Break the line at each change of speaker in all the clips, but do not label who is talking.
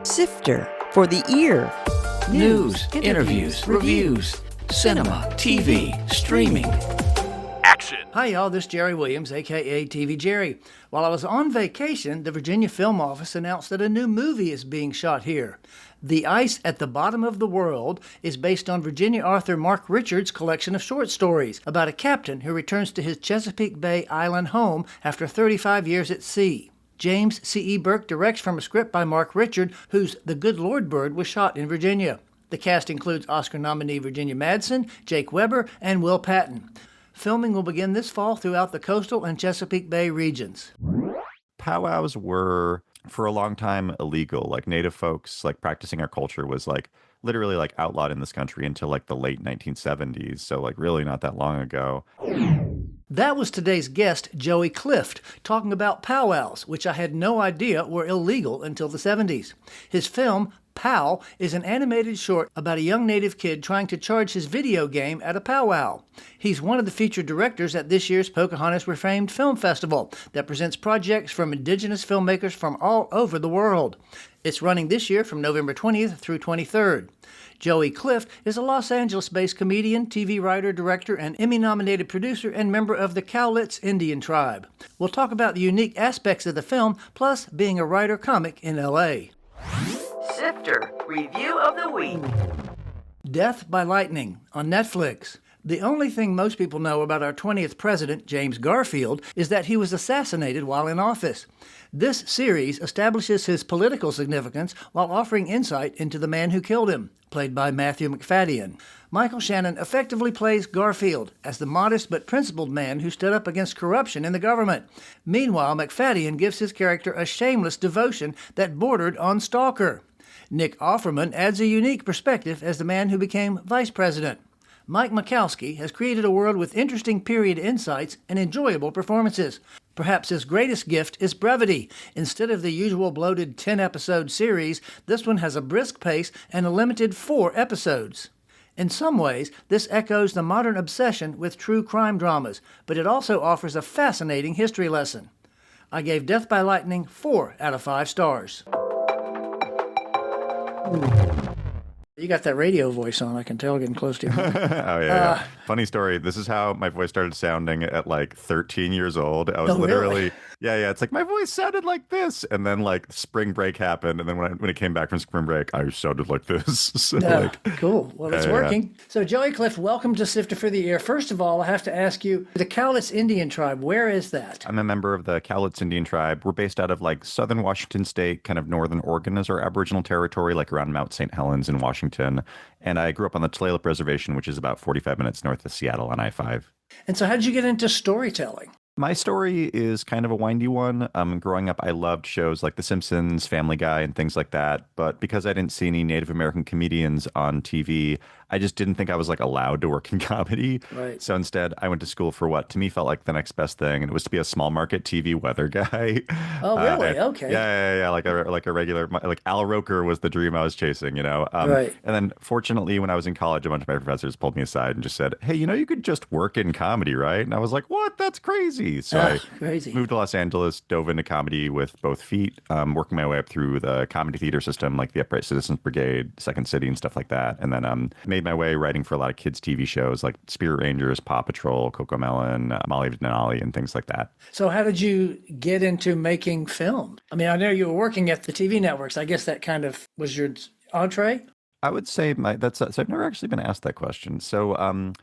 Sifter for the ear.
News, interviews, reviews, cinema, TV, streaming. Action.
Hi, y'all. This is Jerry Williams, a.k.a. TV Jerry. While I was on vacation, the Virginia Film Office announced that a new movie is being shot here. The Ice at the Bottom of the World is based on Virginia author Mark Richards' collection of short stories about a captain who returns to his Chesapeake Bay island home after 35 years at sea. James C.E. Burke directs from a script by Mark Richard, whose The Good Lord Bird was shot in Virginia. The cast includes Oscar nominee Virginia Madsen, Jake Weber, and Will Patton. Filming will begin this fall throughout the coastal and Chesapeake Bay regions.
Powwows were, for a long time, illegal. Like, Native folks, like, practicing our culture was, like, literally, like, outlawed in this country until, like, the late 1970s. So, like, really not that long ago.
That was today's guest, Joey Clift, talking about powwows, which I had no idea were illegal until the 70s. His film, Pow, is an animated short about a young Native kid trying to charge his video game at a powwow. He's one of the featured directors at this year's Pocahontas Reframed Film Festival that presents projects from indigenous filmmakers from all over the world. It's running this year from November 20th through 23rd. Joey Clift is a Los Angeles-based comedian, TV writer, director, and Emmy-nominated producer and member of the Cowlitz Indian tribe. We'll talk about the unique aspects of the film, plus being a writer-comic in L.A.
Sifter Review of the Week.
Death by Lightning on Netflix. The only thing most people know about our 20th president, James Garfield, is that he was assassinated while in office. This series establishes his political significance while offering insight into the man who killed him, played by Matthew Macfadyen. Michael Shannon effectively plays Garfield as the modest but principled man who stood up against corruption in the government. Meanwhile, Macfadyen gives his character a shameless devotion that bordered on stalker. Nick Offerman adds a unique perspective as the man who became vice president. Mike Makowski has created a world with interesting period insights and enjoyable performances. Perhaps his greatest gift is brevity. Instead of the usual bloated 10-episode series, this one has a brisk pace and a limited 4 episodes. In some ways, this echoes the modern obsession with true crime dramas, but it also offers a fascinating history lesson. I gave Death by Lightning 4 out of 5 stars. You got that radio voice on, I can tell, getting close to you.
Oh, yeah. Funny story. This is how my voice started sounding at like 13 years old. I was literally,
really?
yeah. It's like my voice sounded like this. And then like spring break happened. And then when it came back from spring break, I sounded like this. So,
cool. Well, it's working. So, Joey Clift, welcome to Sifter for the Ear. First of all, I have to ask you, the Cowlitz Indian tribe, where is that?
I'm a member of the Cowlitz Indian tribe. We're based out of like southern Washington state, kind of northern Oregon is our Aboriginal territory, like around Mount St. Helens in Washington. And I grew up on the Tulalip Reservation, which is about 45 minutes north of Seattle on I-5.
And so how did you get into storytelling?
My story is kind of a windy one. Growing up, I loved shows like The Simpsons, Family Guy, and things like that. But because I didn't see any Native American comedians on TV, I just didn't think I was like allowed to work in comedy.
Right.
So instead, I went to school for what to me felt like the next best thing, and it was to be a small market TV weather guy.
Oh, really? Okay.
Yeah. Like a regular, like Al Roker was the dream I was chasing, you know.
Right.
And then, fortunately, when I was in college, a bunch of my professors pulled me aside and just said, "Hey, you know, you could just work in comedy, right?" And I was like, "What? That's crazy." So I
crazy.
moved to Los Angeles, dove into comedy with both feet, working my way up through the comedy theater system, like the Upright Citizens Brigade, Second City, and stuff like that. And then made my way writing for a lot of kids' TV shows like Spirit Rangers, Paw Patrol, Coco Melon, Molly Denali, and things like that.
So how did you get into making film? I mean, I know you were working at the TV networks. I guess that kind of was your entree?
I would say so I've never actually been asked that question. So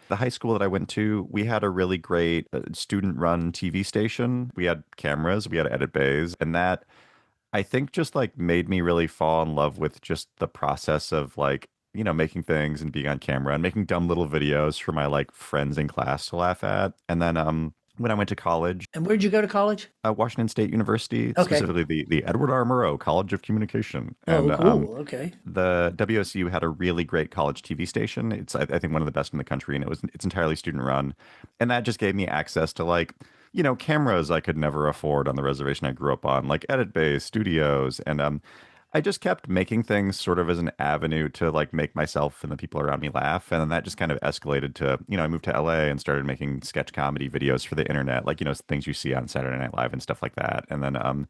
the high school that I went to, we had a really great student-run TV station. We had cameras, we had edit bays, and that I think just like made me really fall in love with just the process of like, you know, making things and being on camera and making dumb little videos for my like friends in class to laugh at. And then when I went to college.
And where'd you go to college?
Washington State University,
okay.
Specifically the Edward R. Murrow College of Communication.
And,
oh,
cool. Okay.
The WSU had a really great college TV station. It's, I think, one of the best in the country, and it's entirely student run. And that just gave me access to like, you know, cameras I could never afford on the reservation I grew up on, like edit bays, studios, and I just kept making things sort of as an avenue to like make myself and the people around me laugh. And then that just kind of escalated to, you know, I moved to LA and started making sketch comedy videos for the internet, like, you know, things you see on Saturday Night Live and stuff like that. And then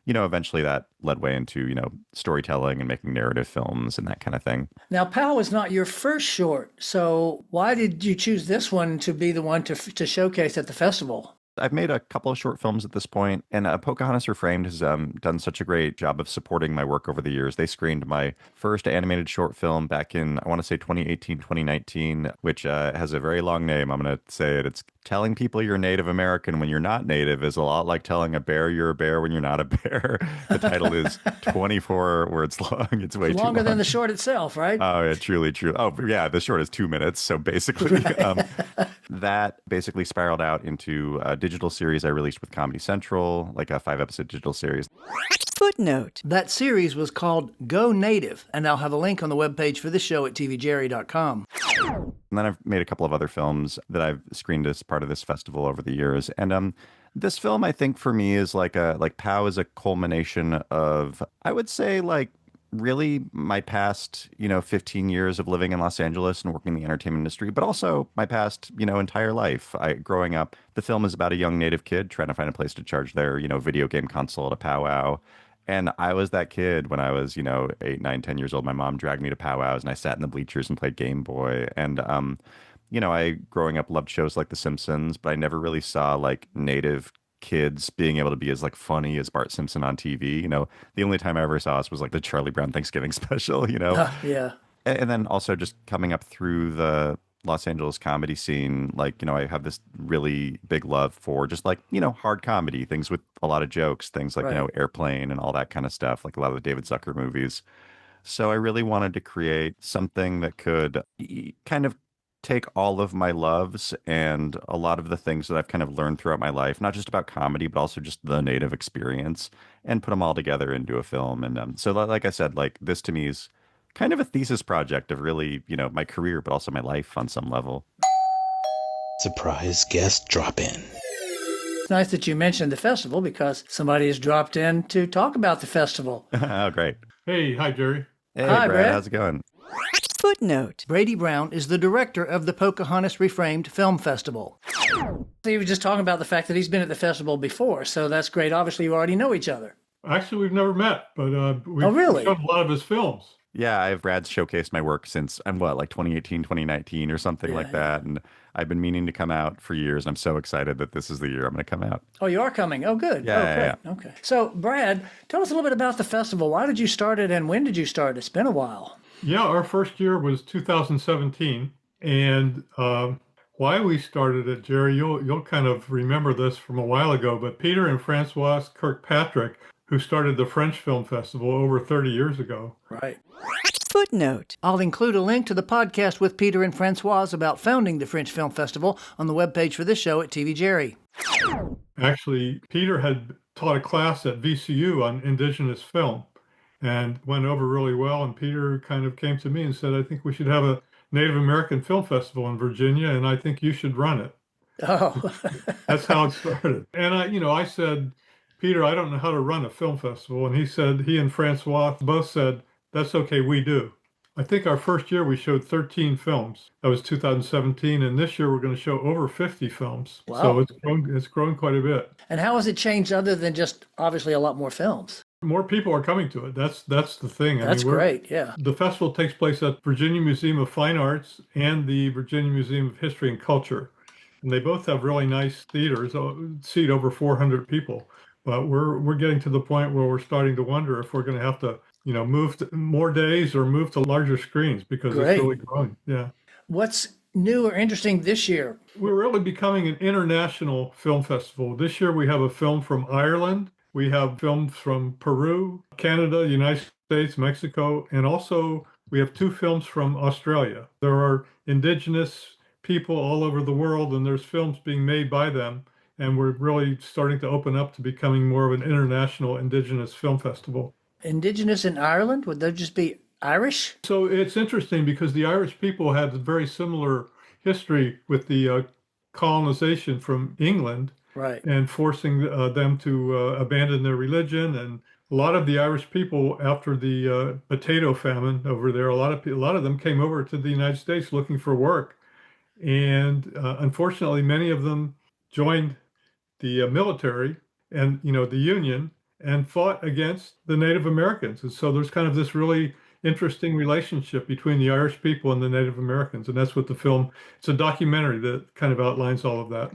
eventually that led way into, storytelling and making narrative films and that kind of thing.
Now, Powwow is not your first short, so why did you choose this one to be the one to showcase at the festival?
I've made a couple of short films at this point, and Pocahontas Reframed has done such a great job of supporting my work over the years. They screened my first animated short film back in, I want to say 2018, 2019, which has a very long name. I'm going to say it. It's Telling People You're Native American When You're Not Native is a lot like telling a bear you're a bear when you're not a bear. The title is 24 words long. It's way too long.
Longer than the short itself, right?
Oh, yeah, truly, true. Oh, yeah, the short is 2 minutes. So basically, that basically spiraled out into a digital series I released with Comedy Central, like a 5-episode digital series.
Footnote.
That series was called Go Native, and I'll have a link on the webpage for this show at tvjerry.com.
And then I've made a couple of other films that I've screened as part of this festival over the years. And this film, I think, for me is like Pow is a culmination of, I would say, like really my past, 15 years of living in Los Angeles and working in the entertainment industry, but also my past, entire life. Growing up, the film is about a young native kid trying to find a place to charge their, video game console at a powwow. And I was that kid when I was, 8, 9, 10 years old. My mom dragged me to powwows and I sat in the bleachers and played Game Boy. And, I, growing up, loved shows like The Simpsons, but I never really saw like native kids being able to be as like funny as Bart Simpson on TV. The only time I ever saw us was like the Charlie Brown Thanksgiving special,
Yeah.
And then also just coming up through the Los Angeles comedy scene, like, I have this really big love for just like, hard comedy, things with a lot of jokes, things like,
Right.
Airplane and all that kind of stuff, like a lot of the David Zucker movies. So I really wanted to create something that could kind of take all of my loves and a lot of the things that I've kind of learned throughout my life, not just about comedy, but also just the native experience, and put them all together into a film. And so, like I said, like this to me is kind of a thesis project of really, my career, but also my life on some level.
Surprise guest drop in.
It's nice that you mentioned the festival because somebody has dropped in to talk about the festival.
Oh, great.
Hey, hi, Jerry.
Hey,
Hi, Brad.
how's it going?
Footnote.
Brady Brown is the director of the Pocahontas Reframed Film Festival. So you were just talking about the fact that he's been at the festival before, so that's great. Obviously, you already know each other.
Actually, we've never met, but we've
really?
shown a lot of his films.
Yeah, I've Brad's showcased my work since like 2018, 2019 or something like that. And I've been meaning to come out for years. And I'm so excited that this is the year I'm going to come out.
Oh, you are coming. Oh, good.
Yeah,
oh,
yeah,
great. Okay. So, Brad, tell us a little bit about the festival. Why did you start it and when did you start? It's been a while.
Yeah, our first year was 2017. And why we started it, Jerry, you'll kind of remember this from a while ago, but Peter and Francoise Kirkpatrick, who started the French Film Festival over 30 years ago.
Right.
Footnote.
I'll include a link to the podcast with Peter and Francoise about founding the French Film Festival on the webpage for this show at TV Jerry.
Actually, Peter had taught a class at VCU on indigenous film and went over really well. And Peter kind of came to me and said, I think we should have a Native American Film Festival in Virginia, and I think you should run it.
Oh.
That's how it started. And I said, Peter, I don't know how to run a film festival. And he and Francois both said, that's okay, we do. I think our first year we showed 13 films. That was 2017. And this year we're going to show over 50 films.
Wow.
So it's grown quite a bit.
And how has it changed other than just obviously a lot more films?
More people are coming to it. That's the thing.
That's great, yeah.
The festival takes place at Virginia Museum of Fine Arts and the Virginia Museum of History and Culture. And they both have really nice theaters, seat over 400 people. But we're getting to the point where we're starting to wonder if we're going to have to, move to more days or move to larger screens because
Great.
It's really growing. Yeah.
What's new or interesting this year?
We're really becoming an international film festival. This year we have a film from Ireland. We have films from Peru, Canada, United States, Mexico, and also we have 2 films from Australia. There are indigenous people all over the world, and there's films being made by them. And we're really starting to open up to becoming more of an international indigenous film festival.
Indigenous in Ireland? Would they just be Irish?
So it's interesting because the Irish people had a very similar history with the colonization from England.
Right.
And forcing them to abandon their religion. And a lot of the Irish people, after the potato famine over there, a lot of them came over to the United States looking for work. And unfortunately, many of them joined the military and, the Union. and fought against the Native Americans. And so there's kind of this really interesting relationship between the Irish people and the Native Americans. And that's what the film, it's a documentary that kind of outlines all of that.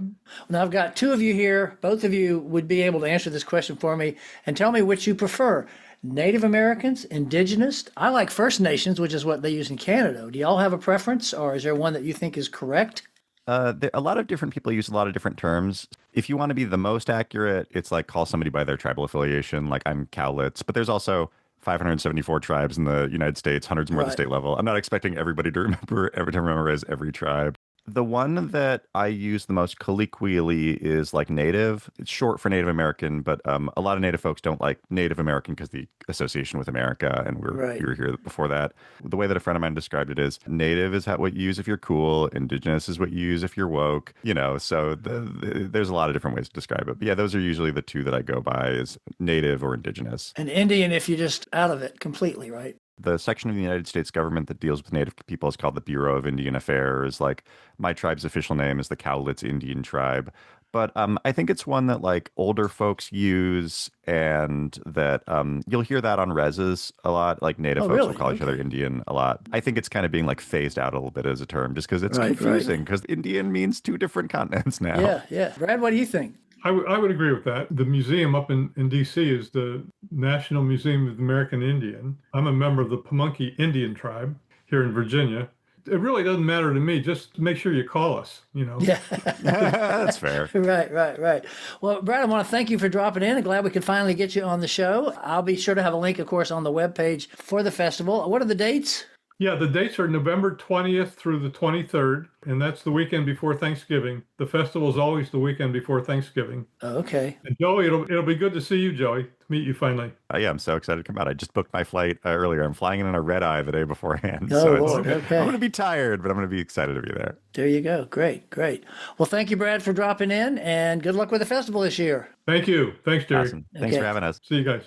Now, I've got two of you here. Both of you would be able to answer this question for me and tell me which you prefer. Native Americans, Indigenous. I like First Nations, which is what they use in Canada. Do y'all have a preference, or is there one that you think is correct?
A lot of different people use a lot of different terms. If you want to be the most accurate, it's like call somebody by their tribal affiliation, like I'm Cowlitz. But there's also 574 tribes in the United States, hundreds more at the state level. I'm not expecting everybody to memorize every tribe. The one that I use the most colloquially is like Native. It's short for Native American, but a lot of Native folks don't like Native American because the association with America, and we were here before that. The way that a friend of mine described it is Native is what you use if you're cool, Indigenous is what you use if you're woke, so there's a lot of different ways to describe it. But yeah, those are usually the two that I go by is Native or Indigenous.
And Indian if you're just out of it completely, right?
The section of the United States government that deals with Native people is called the Bureau of Indian Affairs. Like my tribe's official name is the Cowlitz Indian Tribe. But I think it's one that like older folks use, and that you'll hear that on reses a lot. Like Native folks will call each other Indian a lot. I think it's kind of being like phased out a little bit as a term just because it's confusing because Indian means two different continents now.
Yeah, yeah. Brad, what do you think?
I would agree with that. The museum up in D.C. is the National Museum of the American Indian. I'm a member of the Pamunkey Indian tribe here in Virginia. It really doesn't matter to me. Just make sure you call us,
Yeah.
That's fair.
Right. Well, Brad, I want to thank you for dropping in. I'm glad we could finally get you on the show. I'll be sure to have a link, of course, on the webpage for the festival. What are the dates?
Yeah, the dates are November 20th through the 23rd, and that's the weekend before Thanksgiving. The festival is always the weekend before Thanksgiving.
Oh, okay.
And Joey, it'll be good to see you, Joey, to meet you finally.
Yeah, I'm so excited to come out. I just booked my flight earlier. I'm flying in on a red eye the day beforehand.
Oh,
so
Lord, okay.
I'm going to be tired, but I'm going to be excited to be there.
There you go. Great. Well, thank you, Brad, for dropping in, and good luck with the festival this year.
Thank you. Thanks, Jerry.
Awesome. Thanks for having us.
See you guys.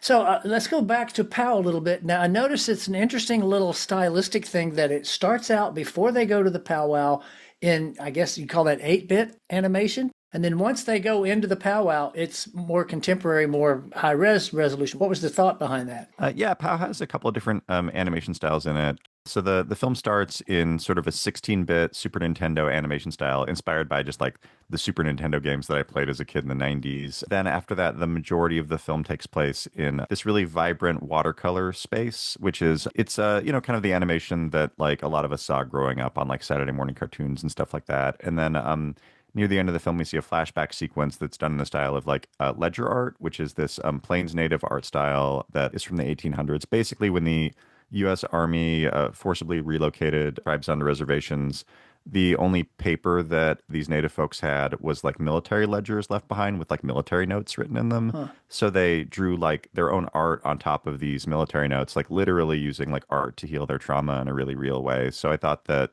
So let's go back to Powwow a little bit. Now, I noticed it's an interesting little stylistic thing that it starts out before they go to the powwow in, I guess you call that 8-bit animation. And then once they go into the powwow, it's more contemporary, more high-res resolution. What was the thought behind that?
Yeah, Powwow has a couple of different animation styles in it. So the film starts in sort of a 16-bit Super Nintendo animation style, inspired by just like the Super Nintendo games that I played as a kid in the 90s. Then after that, the majority of the film takes place in this really vibrant watercolor space, which is, it's kind of the animation that like a lot of us saw growing up on like Saturday morning cartoons and stuff like that. And then near the end of the film, we see a flashback sequence that's done in the style of like ledger art, which is this Plains native art style that is from the 1800s. Basically, when the U.S. Army forcibly relocated tribes onto reservations, the only paper that these native folks had was like military ledgers left behind with like military notes written in them. Huh. So they drew like their own art on top of these military notes, like literally using like art to heal their trauma in a really real way. So I thought that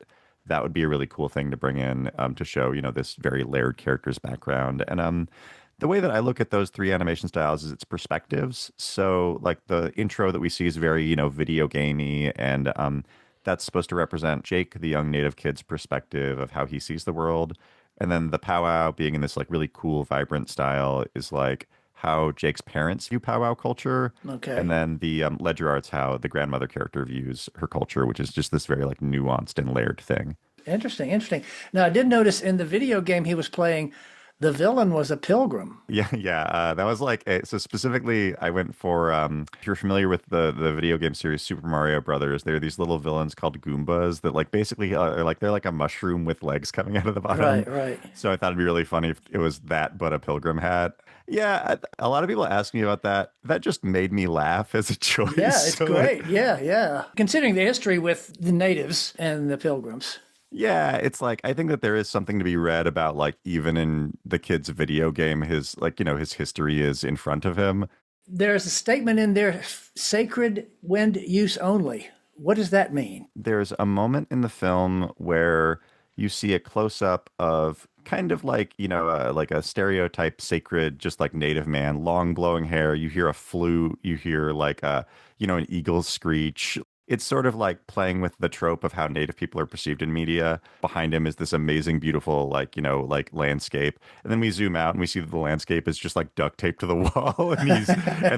would be a really cool thing to bring in to show, this very layered character's background. And the way that I look at those three animation styles is it's perspectives. So like the intro that we see is very, video gamey, and that's supposed to represent Jake, the young native kid's perspective of how he sees the world. And then the powwow being in this like really cool, vibrant style is like how Jake's parents view powwow culture.
Okay.
And then the ledger art's how the grandmother character views her culture, which is just this very like nuanced and layered thing.
Interesting. Now, I did notice in the video game he was playing, the villain was a pilgrim.
Yeah. That was like, so specifically, I went for, if you're familiar with the video game series Super Mario Brothers, there are these little villains called Goombas that like basically are like, they're like a mushroom with legs coming out of the bottom.
Right.
So I thought it'd be really funny if it was that, but a pilgrim hat. Yeah, a lot of people ask me about that. That just made me laugh as a choice.
Yeah, it's great. Yeah. Considering the history with the natives and the pilgrims.
Yeah, it's like I think that there is something to be read about like even in the kid's video game, his like, his history is in front of him.
There's a statement in there, sacred wind use only. What does that mean?
There's a moment in the film where you see a close up of kind of like, like a stereotype sacred, just like native man, long blowing hair. You hear a flute, you hear like an eagle screech. It's sort of like playing with the trope of how Native people are perceived in media. Behind him is this amazing, beautiful, like, like landscape. And then we zoom out and we see that the landscape is just like duct taped to the wall and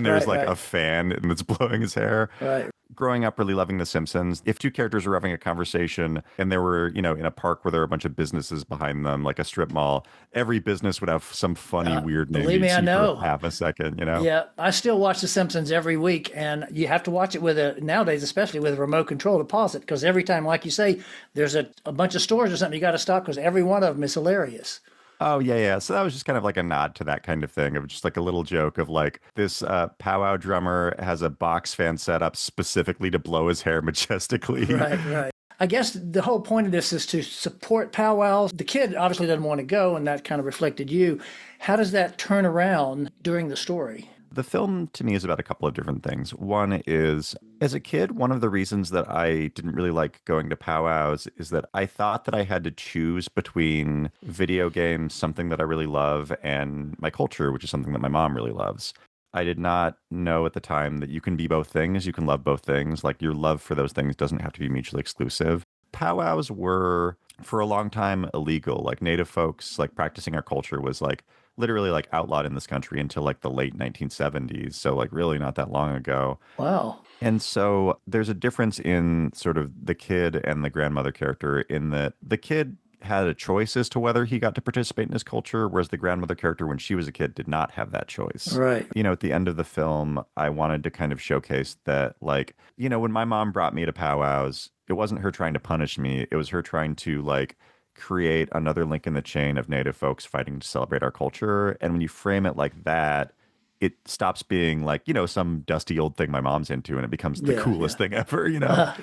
there's
Right,
like
right,
a fan that's blowing his hair.
right.
Growing up really loving The Simpsons, if two characters were having a conversation and they were, in a park where there were a bunch of businesses behind them, like a strip mall, every business would have some funny, weird name
Believe
you'd
me, I
see for
know.
half a second.
Yeah, I still watch The Simpsons every week, and you have to watch it nowadays, especially with a remote control to pause it, because every time, like you say, there's a bunch of stores or something you got to stop because every one of them is hilarious.
Oh, yeah, yeah. So that was just kind of like a nod to that kind of thing of just like a little joke of like this powwow drummer has a box fan set up specifically to blow his hair majestically.
Right, right. I guess the whole point of this is to support powwows. The kid obviously doesn't want to go, and that kind of reflected you. How does that turn around during the story?
The film to me is about a couple of different things. One is, as a kid, one of the reasons that I didn't really like going to powwows is that I thought that I had to choose between video games, something that I really love, and my culture, which is something that my mom really loves. I did not know at the time that you can be both things. You can love both things. Like your love for those things doesn't have to be mutually exclusive. Powwows were for a long time illegal. Like Native folks, like practicing our culture was like literally like outlawed in this country until like the late 1970s. So like really not that long ago.
Wow.
And so there's a difference in sort of the kid and the grandmother character in that the kid had a choice as to whether he got to participate in his culture, whereas the grandmother character, when she was a kid, did not have that choice.
Right.
At the end of the film, I wanted to kind of showcase that, like, when my mom brought me to powwows, it wasn't her trying to punish me. It was her trying to, like, create another link in the chain of Native folks fighting to celebrate our culture. And when you frame it like that, it stops being like, some dusty old thing my mom's into and it becomes the
Yeah,
coolest
yeah.
thing ever,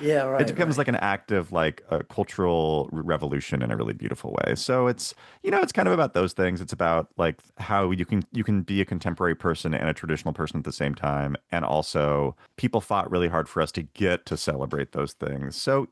Yeah, right.
It becomes
right.
like an act of like a cultural revolution in a really beautiful way. So it's kind of about those things. It's about like how you can be a contemporary person and a traditional person at the same time. And also people fought really hard for us to get to celebrate those things. So,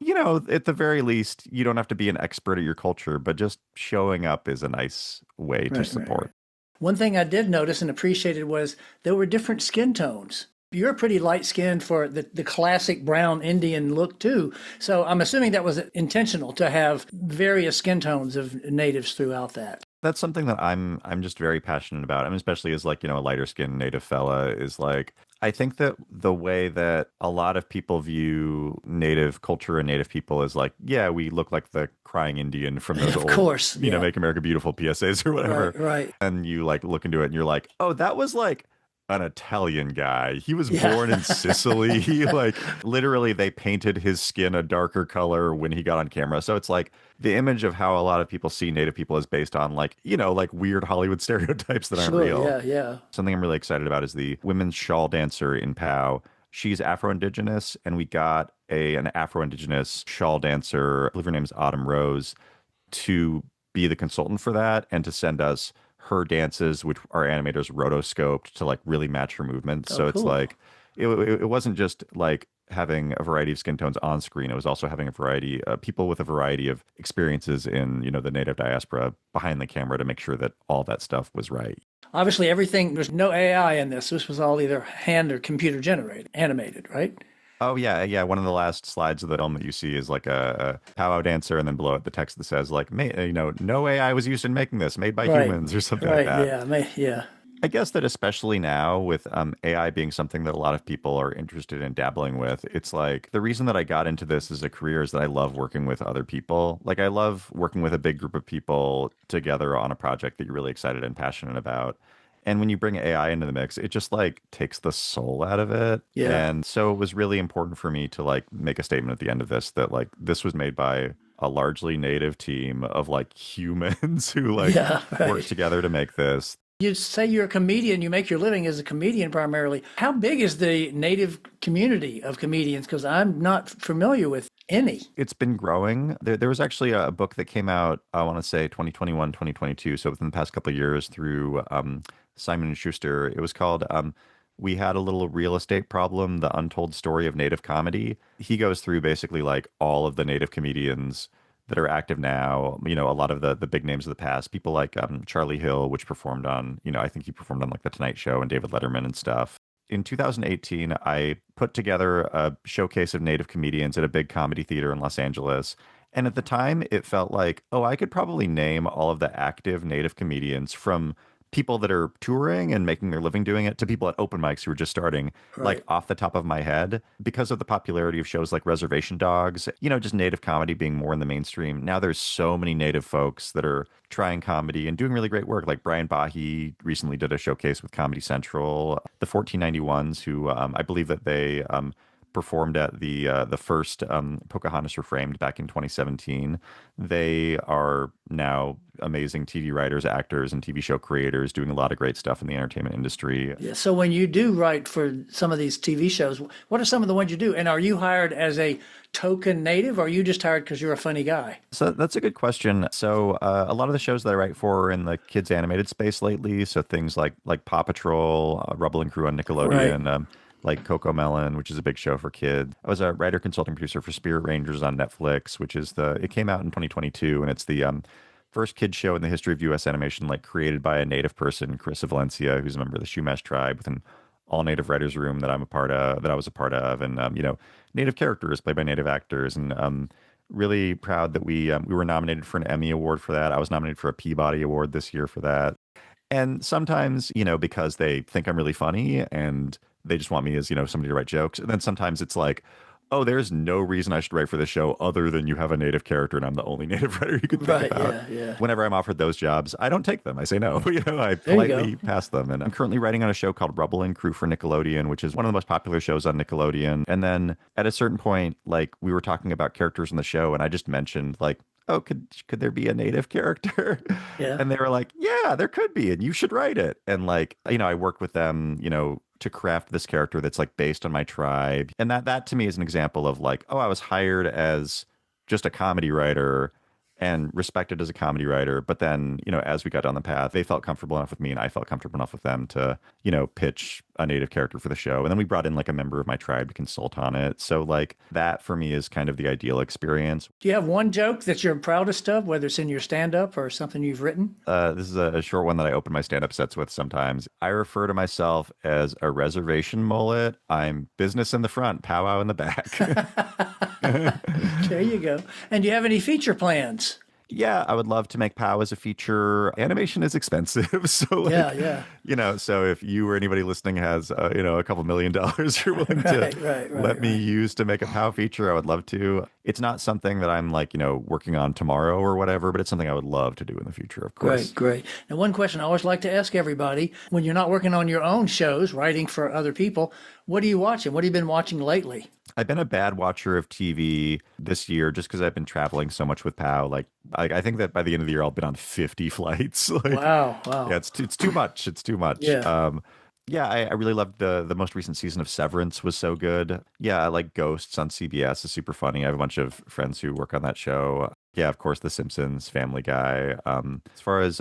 at the very least, you don't have to be an expert at your culture, but just showing up is a nice way to
Right, right,
support.
right. One thing I did notice and appreciated was there were different skin tones. You're pretty light skinned for the classic brown Indian look too. So I'm assuming that was intentional to have various skin tones of natives throughout that.
That's something that I'm just very passionate about. I mean, especially as like, a lighter skinned native fella is like I think that the way that a lot of people view native culture and native people is like, yeah, we look like the crying Indian from those
Of
old,
course, yeah.
Make America Beautiful PSAs or whatever.
Right, right.
And you like look into it and you're like, oh, that was like an Italian guy. He was
Yeah.
born in Sicily. Like literally they painted his skin a darker color when he got on camera. So it's like the image of how a lot of people see native people is based on like, like weird Hollywood stereotypes that aren't
Sure,
real.
yeah, yeah.
Something I'm really excited about is the women's shawl dancer in POW. She's Afro-Indigenous, and we got an Afro-Indigenous shawl dancer, I believe her name is Autumn Rose, to be the consultant for that and to send us her dances, which our animators rotoscoped to like really match her movements.
Oh,
So it's
cool.
like it wasn't just like having a variety of skin tones on screen. It was also having a variety of people with a variety of experiences in, the native diaspora behind the camera to make sure that all that stuff was right.
Obviously, everything, there's no AI in this. This was all either hand or computer generated, animated, right?
Oh yeah, yeah. One of the last slides of the film that you see is like a powwow dancer, and then below it the text that says like, no AI was used in making this, made by
Right.
humans or something
Right,
like that.
yeah.
I guess that especially now with AI being something that a lot of people are interested in dabbling with, it's like the reason that I got into this as a career is that I love working with other people. Like I love working with a big group of people together on a project that you're really excited and passionate about. And when you bring AI into the mix, it just like takes the soul out of it.
Yeah.
And so it was really important for me to like make a statement at the end of this that like this was made by a largely native team of like humans who like
Yeah, right.
worked together to make this.
You say you're a comedian, you make your living as a comedian primarily. How big is the native community of comedians? Because I'm not familiar with any.
It's been growing. There was actually a book that came out, I want to say 2021, 2022. So within the past couple of years through Simon and Schuster. It was called We Had a Little Real Estate Problem, The Untold Story of Native Comedy. He goes through basically like all of the native comedians that are active now, a lot of the big names of the past, people like Charlie Hill, which performed on, I think he performed on like The Tonight Show and David Letterman and stuff. In 2018, I put together a showcase of Native comedians at a big comedy theater in Los Angeles. And at the time, it felt like, oh, I could probably name all of the active Native comedians, from people that are touring and making their living doing it to people at open mics who are just starting, like
Right.
off the top of my head, because of the popularity of shows like Reservation Dogs, just Native comedy being more in the mainstream. Now there's so many Native folks that are trying comedy and doing really great work. Like Brian Bahi recently did a showcase with Comedy Central. The 1491s, who I believe that they performed at the first Pocahontas Reframed back in 2017. They are now amazing TV writers, actors, and TV show creators doing a lot of great stuff in the entertainment industry.
Yeah. So when you do write for some of these TV shows, what are some of the ones you do? And are you hired as a token native, or are you just hired because you're a funny guy?
So that's a good question. So a lot of the shows that I write for are in the kids animated space lately. So things like Paw Patrol, Rubble and Crew on Nickelodeon, like Coco Melon, which is a big show for kids. I was a writer, consulting producer for Spirit Rangers on Netflix, which is it came out in 2022, and it's the first kids show in the history of U.S. animation, like created by a native person, Carissa Valencia, who's a member of the Shumash tribe, with an all native writers room that I was a part of, and native characters played by native actors, and really proud that we were nominated for an Emmy Award for that. I was nominated for a Peabody Award this year for that. And sometimes, because they think I'm really funny and they just want me as, somebody to write jokes. And then sometimes it's like, oh, there's no reason I should write for this show other than you have a native character and I'm the only native writer you could think about.
Yeah.
Whenever I'm offered those jobs, I don't take them. I say no. I
There you
politely
go.
pass them. And I'm currently writing on a show called Rubble and Crew for Nickelodeon, which is one of the most popular shows on Nickelodeon. And then at a certain point, like, we were talking about characters in the show, and I just mentioned, like, oh, could there be a native character?
Yeah.
And they were like, yeah, there could be, and you should write it. And like, I worked with them, to craft this character that's like based on my tribe. And that to me is an example of like, oh, I was hired as just a comedy writer and respected as a comedy writer. But then, as we got down the path, they felt comfortable enough with me and I felt comfortable enough with them to, pitch a native character for the show. And then we brought in like a member of my tribe to consult on it. So like that for me is kind of the ideal experience.
Do you have one joke that you're proudest of, whether it's in your stand-up or something you've written?
This is a short one that I open my stand-up sets with sometimes. I refer to myself as a reservation mullet. I'm business in the front, powwow in the back.
There you go. And do you have any feature plans?
Yeah, I would love to make POW as a feature. Animation is expensive. So like,
Yeah.
So if you or anybody listening has, a couple $1 million you're willing to let me use to make a POW feature, I would love to. It's not something that I'm like, working on tomorrow or whatever, but it's something I would love to do in the future, of course.
Great. Now, one question I always like to ask everybody, when you're not working on your own shows, writing for other people, what are you watching? What have you been watching lately?
I've been a bad watcher of TV this year just because I've been traveling so much with POW. Like, I think that by the end of the year, I'll be on 50 flights. Like,
Wow.
Yeah, it's too much. It's too much.
Yeah.
I really loved the most recent season of Severance was so good. Yeah, I like Ghosts on CBS is super funny. I have a bunch of friends who work on that show. Yeah, of course, The Simpsons, Family Guy. As far as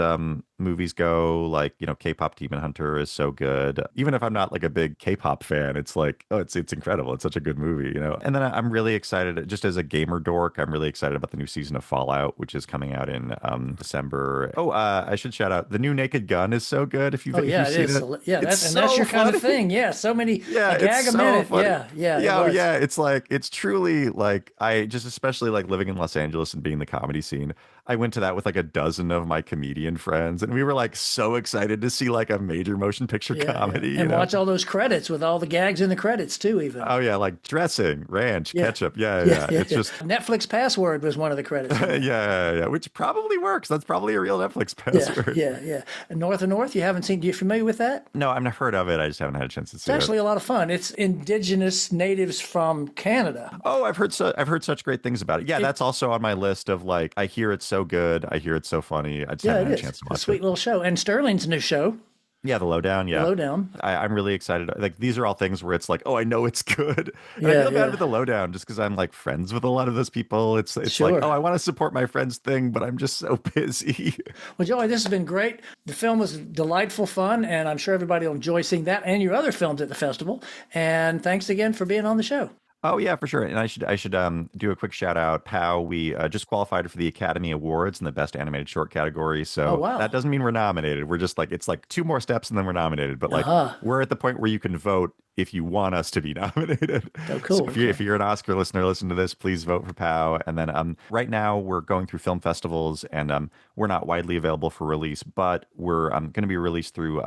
movies go, like, K-pop Demon Hunter is so good. Even if I'm not like a big K-pop fan, it's like, oh, it's incredible. It's such a good movie, And then I'm really excited, just as a gamer dork, I'm really excited about the new season of Fallout, which is coming out in December. Oh, I should shout out, the new Naked Gun is so good. If you've
Oh yeah,
seen
it is.
it.
Yeah,
It's
that's your
so
kind of
funny.
thing. Yeah, so many
Yeah,
a gag
it's
a minute.
so funny.
Yeah.
Yeah,
it was.
yeah. It's like, it's truly like, I just, especially like living in Los Angeles and being in the comedy scene, I went to that with like a dozen of my comedian friends, and we were like so excited to see like a major motion picture comedy.
And watch all those credits with all the gags in the credits too, even.
Oh yeah, like dressing, ranch, ketchup. Yeah. It's just
Netflix password was one of the credits.
yeah, which probably works. That's probably a real Netflix password.
Yeah. And North and North, you haven't seen? You familiar with that?
No, I've not heard of it. I just haven't had a chance to see
It's actually a lot of fun. It's indigenous natives from Canada.
Oh, I've heard such great things about it. Yeah, that's also on my list of like, I hear it's so good. I hear it's so funny. I just haven't had a chance to
It's
watch
a sweet
it.
little show. And Sterling's new show,
Yeah, The Lowdown. Yeah.
Lowdown.
I'm really excited. Like, these are all things where it's like, oh, I know it's good. And I
Yeah,
feel bad
yeah.
with The Lowdown just because I'm like friends with a lot of those people. It's
Sure.
like, oh, I want to support my friend's thing, but I'm just so busy.
Well, Joey, this has been great. The film was delightful fun, and I'm sure everybody will enjoy seeing that and your other films at the festival. And thanks again for being on the show.
Oh yeah, for sure. And I should do a quick shout out. Pow, we just qualified for the Academy Awards in the Best Animated Short category.
Oh,
So
wow.
that doesn't mean we're nominated. We're just like it's like two more steps and then we're nominated. But like we're at the point where you can vote if you want us to be nominated.
Oh, cool.
So if you're an Oscar listener, listen to this, please vote for Pow. And then right now we're going through film festivals and we're not widely available for release, but we're going to be released through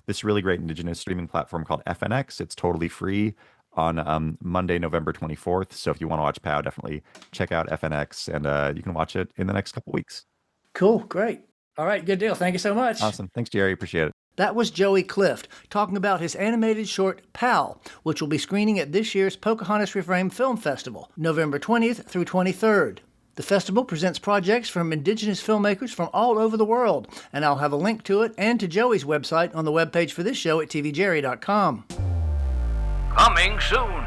this really great indigenous streaming platform called FNX. It's totally free on Monday, November 24th. So if you want to watch Pow, definitely check out FNX and you can watch it in the next couple weeks.
Cool. Great. All right. Good deal. Thank you so much.
Awesome. Thanks, Jerry. Appreciate it.
That was Joey Clift talking about his animated short Pal, which will be screening at this year's Pocahontas Reframed Film Festival, November 20th through 23rd. The festival presents projects from indigenous filmmakers from all over the world, and I'll have a link to it and to Joey's website on the webpage for this show at tvjerry.com.
Coming soon.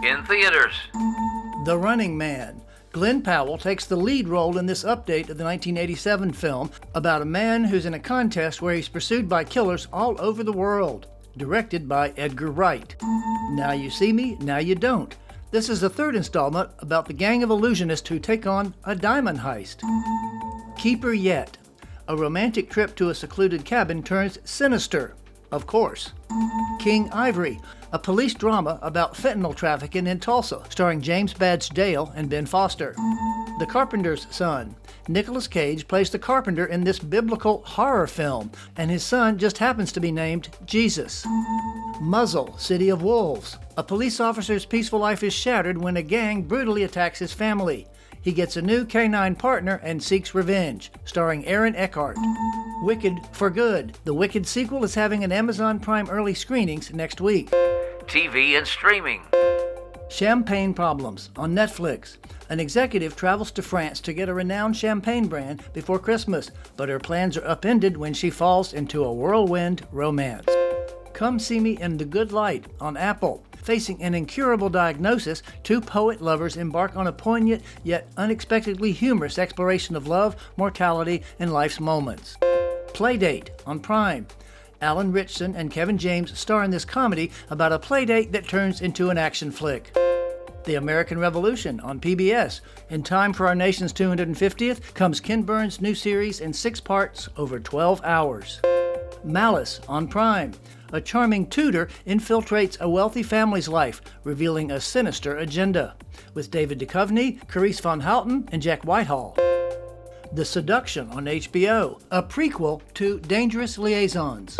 In theaters.
The Running Man. Glenn Powell takes the lead role in this update of the 1987 film about a man who's in a contest where he's pursued by killers all over the world. Directed by Edgar Wright. Now you see me, now you don't. This is the third installment about the gang of illusionists who take on a diamond heist. Keeper Yet. A romantic trip to a secluded cabin turns sinister. Of course. King Ivory, a police drama about fentanyl trafficking in Tulsa, starring James Badge Dale and Ben Foster. The Carpenter's Son. Nicolas Cage plays the carpenter in this biblical horror film, and his son just happens to be named Jesus. Muzzle, City of Wolves. A police officer's peaceful life is shattered when a gang brutally attacks his family. He gets a new canine partner and seeks revenge, starring Aaron Eckhart. Wicked for Good. The Wicked sequel is having an Amazon Prime early screenings next week.
TV and streaming.
Champagne Problems on Netflix. An executive travels to France to get a renowned champagne brand before Christmas, but her plans are upended when she falls into a whirlwind romance. Come See Me in the Good Light on Apple. Facing an incurable diagnosis, two poet lovers embark on a poignant yet unexpectedly humorous exploration of love, mortality, and life's moments. Playdate on Prime. Alan Ritchson and Kevin James star in this comedy about a playdate that turns into an action flick. The American Revolution on PBS. In time for our nation's 250th comes Ken Burns' new series in 6 parts over 12 hours. Malice on Prime. A charming tutor infiltrates a wealthy family's life, revealing a sinister agenda. With David Duchovny, Carice Van Houten, and Jack Whitehall. The Seduction on HBO, a prequel to Dangerous Liaisons.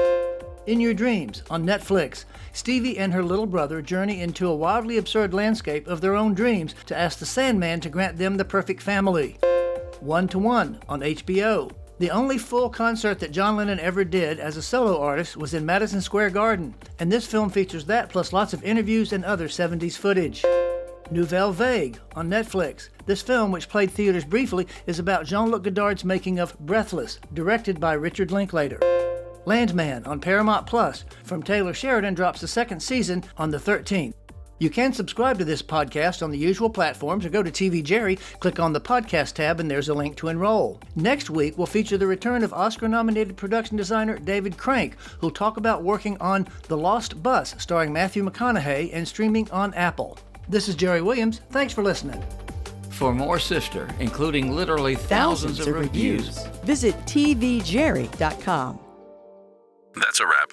In Your Dreams on Netflix, Stevie and her little brother journey into a wildly absurd landscape of their own dreams to ask the Sandman to grant them the perfect family. 1-to-1 on HBO. The only full concert that John Lennon ever did as a solo artist was in Madison Square Garden, and this film features that plus lots of interviews and other 70s footage. Nouvelle Vague on Netflix. This film, which played theaters briefly, is about Jean-Luc Godard's making of Breathless, directed by Richard Linklater. Landman on Paramount Plus. From Taylor Sheridan drops the second season on the 13th. You can subscribe to this podcast on the usual platforms or go to TV Jerry, click on the podcast tab, and there's a link to enroll. Next week, we'll feature the return of Oscar-nominated production designer David Crank, who'll talk about working on The Lost Bus, starring Matthew McConaughey, and streaming on Apple. This is Jerry Williams. Thanks for listening.
For more Sister, including literally thousands of reviews,
Visit tvjerry.com.
That's a wrap.